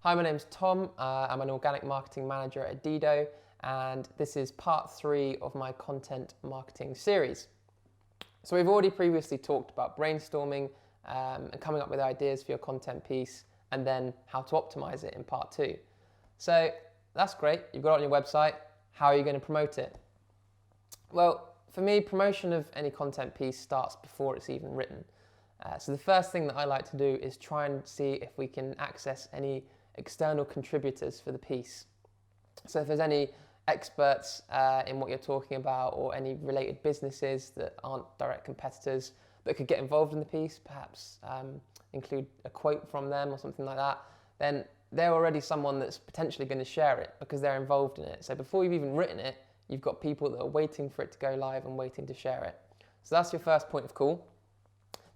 Hi, my name's Tom. I'm an organic marketing manager at Dido, and this is part 3 of my content marketing series. So we've already previously talked about brainstorming and coming up with ideas for your content piece, and then how to optimize it in part 2. So that's great. You've got it on your website. How are you going to promote it? Well, for me, promotion of any content piece starts before it's even written. So the first thing that I like to do is try and see if we can access any external contributors for the piece. So if there's any experts in what you're talking about, or any related businesses that aren't direct competitors that could get involved in the piece, perhaps include a quote from them or something like that, then they're already someone that's potentially going to share it because they're involved in it. So before you've even written it, you've got people that are waiting for it to go live and waiting to share it. So that's your first point of call.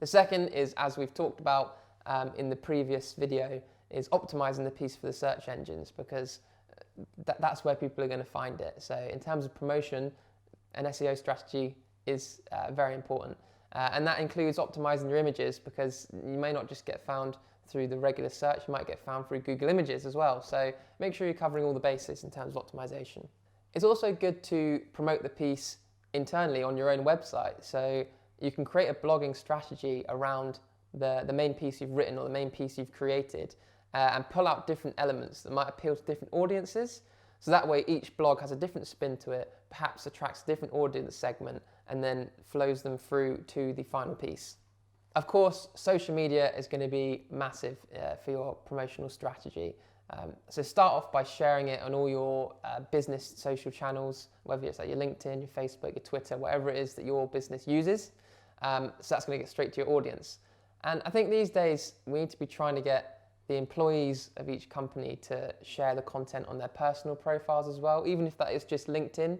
The second is, as we've talked about in the previous video, is optimizing the piece for the search engines, because that's where people are going to find it. So in terms of promotion, an SEO strategy is very important. And that includes optimizing your images, because you may not just get found through the regular search, you might get found through Google Images as well. So make sure you're covering all the bases in terms of optimization. It's also good to promote the piece internally on your own website. So you can create a blogging strategy around the main piece you've written or the main piece you've created, and pull out different elements that might appeal to different audiences. So that way each blog has a different spin to it, perhaps attracts a different audience segment, and then flows them through to the final piece. Of course, social media is going to be massive for your promotional strategy. So start off by sharing it on all your business social channels, whether it's like your LinkedIn, your Facebook, your Twitter, whatever it is that your business uses. So that's going to get straight to your audience. And I think these days we need to be trying to get the employees of each company to share the content on their personal profiles as well, even if that is just LinkedIn,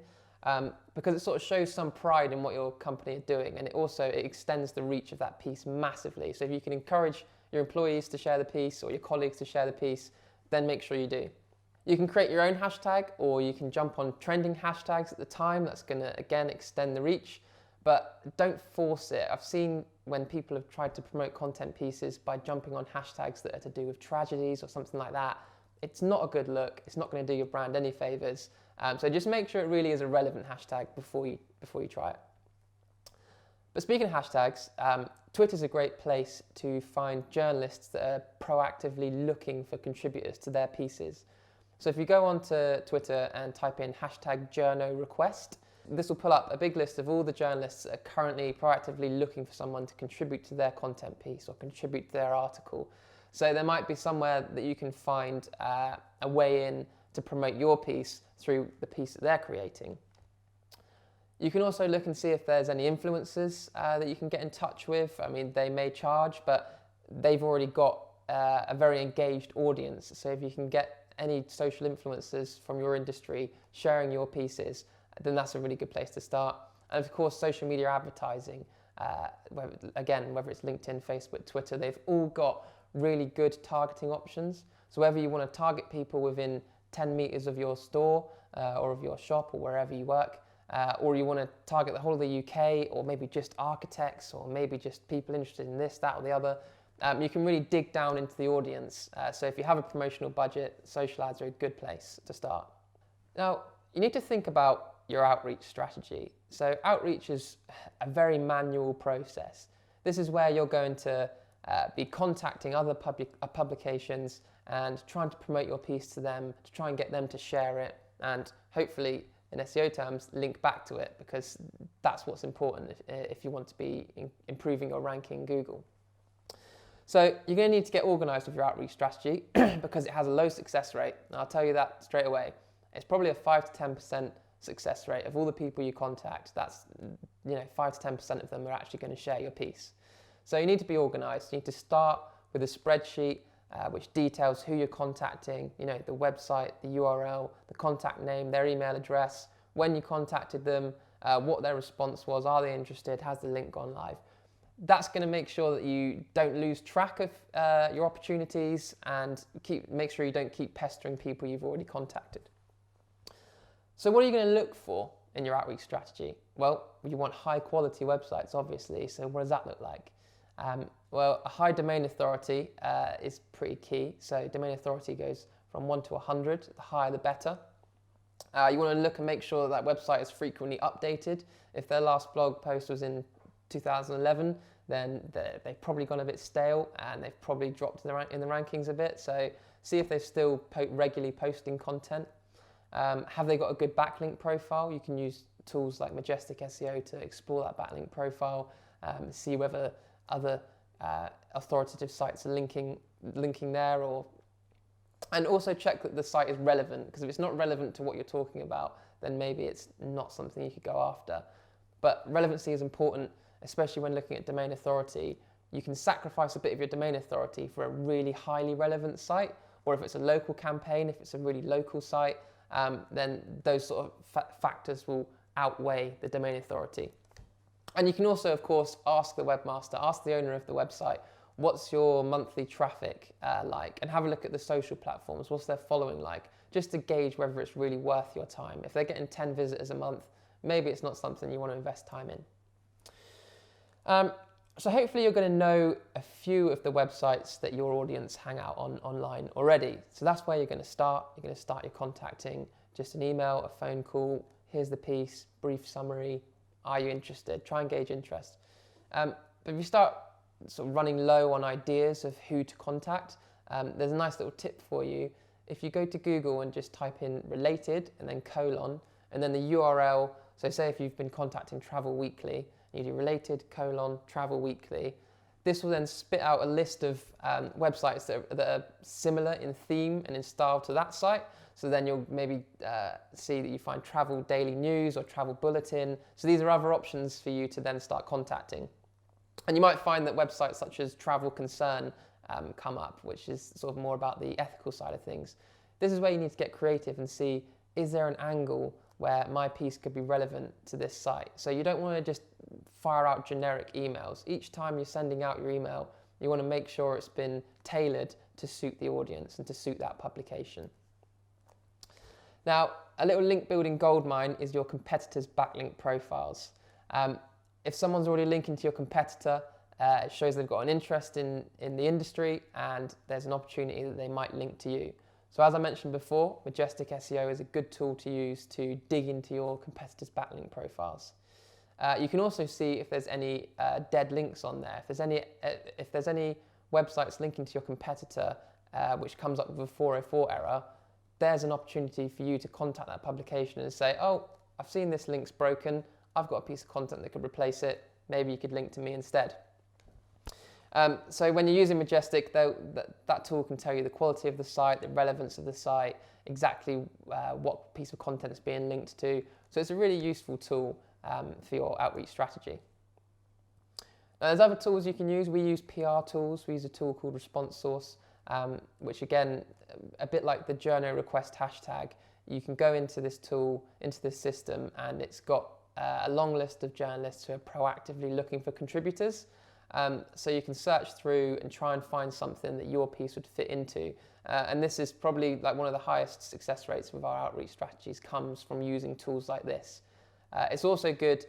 because it sort of shows some pride in what your company are doing, and it extends the reach of that piece massively. So if you can encourage your employees to share the piece or your colleagues to share the piece, then make sure you do. You can create your own hashtag, or you can jump on trending hashtags at the time. That's going to, again, extend the reach, but don't force it. I've seen when people have tried to promote content pieces by jumping on hashtags that are to do with tragedies or something like that. It's not a good look. It's not going to do your brand any favors. So just make sure it really is a relevant hashtag before you try it. But speaking of hashtags, Twitter's a great place to find journalists that are proactively looking for contributors to their pieces. So if you go onto Twitter and type in #journorequest, this will pull up a big list of all the journalists that are currently proactively looking for someone to contribute to their content piece or contribute to their article. So there might be somewhere that you can find a way in to promote your piece through the piece that they're creating. You can also look and see if there's any influencers that you can get in touch with. I mean, they may charge, but they've already got a very engaged audience. So if you can get any social influencers from your industry sharing your pieces, then that's a really good place to start. And of course, social media advertising, whether it's LinkedIn, Facebook, Twitter, they've all got really good targeting options. So whether you want to target people within 10 meters of your store or of your shop or wherever you work, or you want to target the whole of the UK, or maybe just architects, or maybe just people interested in this, that, or the other, you can really dig down into the audience. So if you have a promotional budget, social ads are a good place to start. Now, you need to think about your outreach strategy. So outreach is a very manual process. This is where you're going to be contacting other publications and trying to promote your piece to them, to try and get them to share it, and hopefully, in SEO terms, link back to it, because that's what's important if you want to be improving your ranking in Google. So you're going to need to get organized with your outreach strategy because it has a low success rate. And I'll tell you that straight away. It's probably a 5 to 10% success rate of all the people you contact. That's 5 to 10% of them are actually going to share your piece. So you need to be organized. You need to start with a spreadsheet which details who you're contacting, the website, the URL, the contact name, their email address, when you contacted them, what their response was, are they interested, has the link gone live. That's going to make sure that you don't lose track of your opportunities, and make sure you don't keep pestering people you've already contacted. So what are you going to look for in your outreach strategy? Well, you want high quality websites, obviously. So what does that look like? Well, a high domain authority is pretty key. So domain authority goes from 1 to 100. The higher, the better. You want to look and make sure that website is frequently updated. If their last blog post was in 2011, then they've probably gone a bit stale and they've probably dropped in the rankings a bit. So see if they're still regularly posting content. Have they got a good backlink profile? You can use tools like Majestic SEO to explore that backlink profile, see whether other authoritative sites are linking there, and also check that the site is relevant, because if it's not relevant to what you're talking about, then maybe it's not something you could go after. But relevancy is important, especially when looking at domain authority. You can sacrifice a bit of your domain authority for a really highly relevant site, or if it's a local campaign, if it's a really local site, then those sort of factors will outweigh the domain authority. And you can also, of course, ask the webmaster, ask the owner of the website, what's your monthly traffic like? And have a look at the social platforms, what's their following like? Just to gauge whether it's really worth your time. If they're getting 10 visitors a month, maybe it's not something you want to invest time in. So hopefully you're going to know a few of the websites that your audience hang out on online already. So that's where you're going to start. You're going to start your contacting, just an email, a phone call, here's the piece, brief summary, are you interested? Try and gauge interest. But if you start sort of running low on ideas of who to contact, there's a nice little tip for you. If you go to Google and just type in related and then colon, and then the URL, so say if you've been contacting Travel Weekly, you do related colon Travel Weekly, this will then spit out a list of websites that are similar in theme and in style to that site. So then you'll maybe see that you find Travel Daily News or Travel Bulletin. So these are other options for you to then start contacting. And you might find that websites such as Travel Concern come up, which is sort of more about the ethical side of things. This is where you need to get creative and see, is there an angle where my piece could be relevant to this site? So you don't want to just fire out generic emails. Each time you're sending out your email, you want to make sure it's been tailored to suit the audience and to suit that publication. Now, a little link building goldmine is your competitors' backlink profiles. If someone's already linking to your competitor, it shows they've got an interest in the industry, and there's an opportunity that they might link to you. So as I mentioned before, Majestic SEO is a good tool to use to dig into your competitors' backlink profiles. You can also see if there's any dead links on there. If there's any websites linking to your competitor which comes up with a 404 error, there's an opportunity for you to contact that publication and say, oh, I've seen this link's broken, I've got a piece of content that could replace it, maybe you could link to me instead. So when you're using Majestic, that tool can tell you the quality of the site, the relevance of the site, exactly what piece of content it's being linked to. So it's a really useful tool for your outreach strategy. Now, there's other tools you can use. We use PR tools. We use a tool called Response Source, which again, a bit like the journo request hashtag, you can go into this tool, into this system, and it's got a long list of journalists who are proactively looking for contributors. So you can search through and try and find something that your piece would fit into. And this is probably like one of the highest success rates with our outreach strategies, comes from using tools like this. It's also good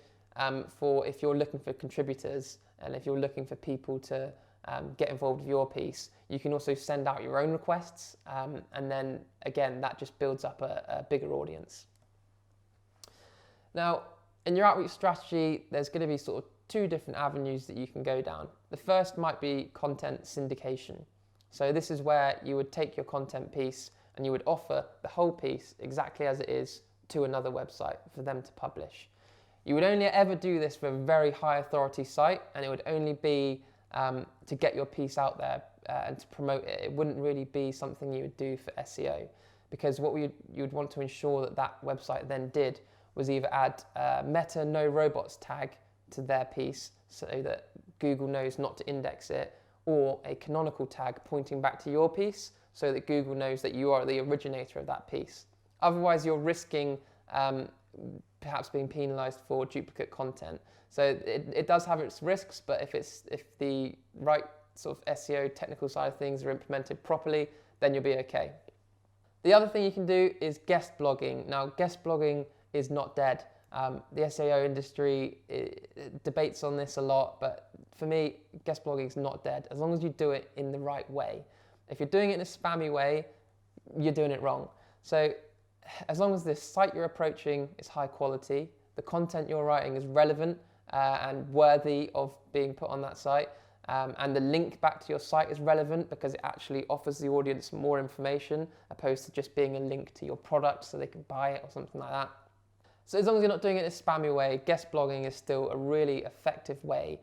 for if you're looking for contributors and if you're looking for people to get involved with your piece. You can also send out your own requests, and then again that just builds up a bigger audience. Now, in your outreach strategy, there's going to be sort of two different avenues that you can go down. The first might be content syndication. So this is where you would take your content piece and you would offer the whole piece exactly as it is to another website for them to publish. You would only ever do this for a very high authority site, and it would only be to get your piece out there and to promote it. It wouldn't really be something you would do for SEO, because what you'd want to ensure that website then did was either add meta no robots tag to their piece so that Google knows not to index it, or a canonical tag pointing back to your piece so that Google knows that you are the originator of that piece. Otherwise, you're risking perhaps being penalized for duplicate content. So it does have its risks, but if the right sort of SEO technical side of things are implemented properly, then you'll be okay. The other thing you can do is guest blogging. Now, guest blogging is not dead. The SEO industry debates on this a lot, but for me, guest blogging is not dead, as long as you do it in the right way. If you're doing it in a spammy way, you're doing it wrong. So as long as the site you're approaching is high quality, the content you're writing is relevant and worthy of being put on that site, and the link back to your site is relevant because it actually offers the audience more information opposed to just being a link to your product so they can buy it or something like that. So as long as you're not doing it in a spammy way, guest blogging is still a really effective way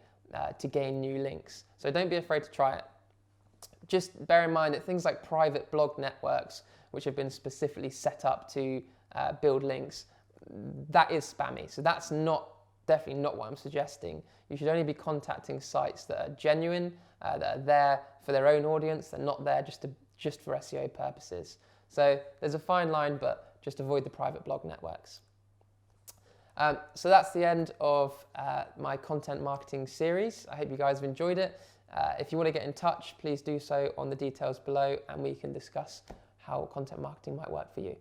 to gain new links. So don't be afraid to try it. Just bear in mind that things like private blog networks, which have been specifically set up to build links, that is spammy. So that's definitely not what I'm suggesting. You should only be contacting sites that are genuine, that are there for their own audience. They're not there just for SEO purposes. So there's a fine line, but just avoid the private blog networks. So that's the end of my content marketing series. I hope you guys have enjoyed it. If you want to get in touch, please do so on the details below, and we can discuss how content marketing might work for you.